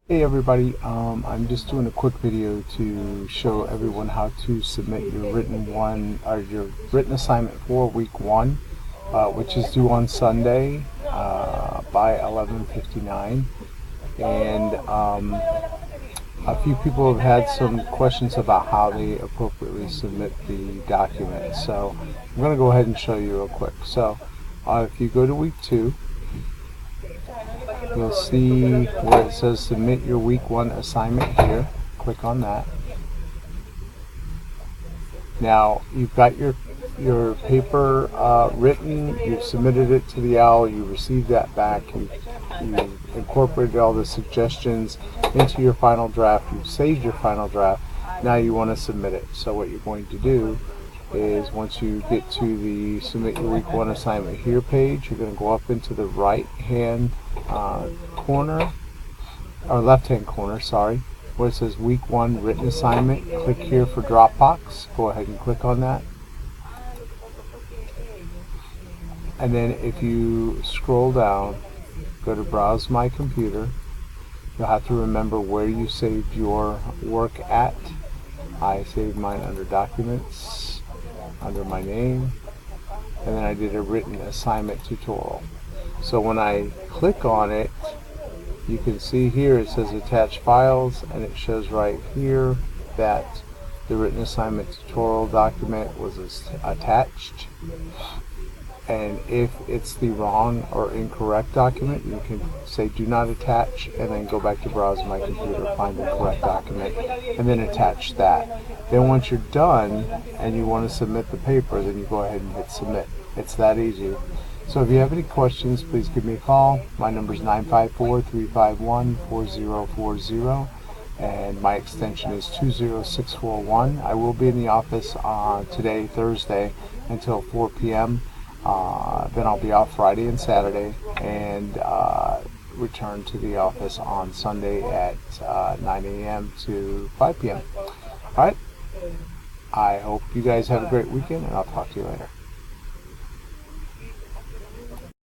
Hey everybody, I'm just doing a quick video to show everyone how to submit your written assignment for week one, which is due on Sunday by 11:59. And a few people have had some questions about how they appropriately submit the document. So I'm going to go ahead and show you real quick. So if you go to week two, you'll see where it says submit your week one assignment here. Click on that. Now you've got your paper written, you've submitted it to the OWL, you received that back, you incorporated all the suggestions into your final draft, you've saved your final draft, now you want to submit it. So what you're going to do is once you get to the submit your week one assignment here page, you're going to go up into the right hand corner, or left hand corner, sorry, where it says week one written assignment. Click here for Dropbox. Go ahead and click on that. And then if you scroll down, go to browse my computer. You'll have to remember where you saved your work at. I saved mine under documents, under my name, and then I did a written assignment tutorial. So when I click on it, you can see here it says attach files, and it shows right here that the written assignment tutorial document was attached. And if it's the wrong or incorrect document, you can say do not attach, and then go back to browse my computer, find the correct document, and then attach that. Then once you're done and you want to submit the paper, then you go ahead and hit submit. It's that easy. So if you have any questions, please give me a call. My number is 954-351-4040, and my extension is 20641. I will be in the office today, Thursday, until 4 p.m. Then I'll be off Friday and Saturday, and return to the office on Sunday at 9 a.m. to 5 p.m. Alright, I hope you guys have a great weekend, and I'll talk to you later.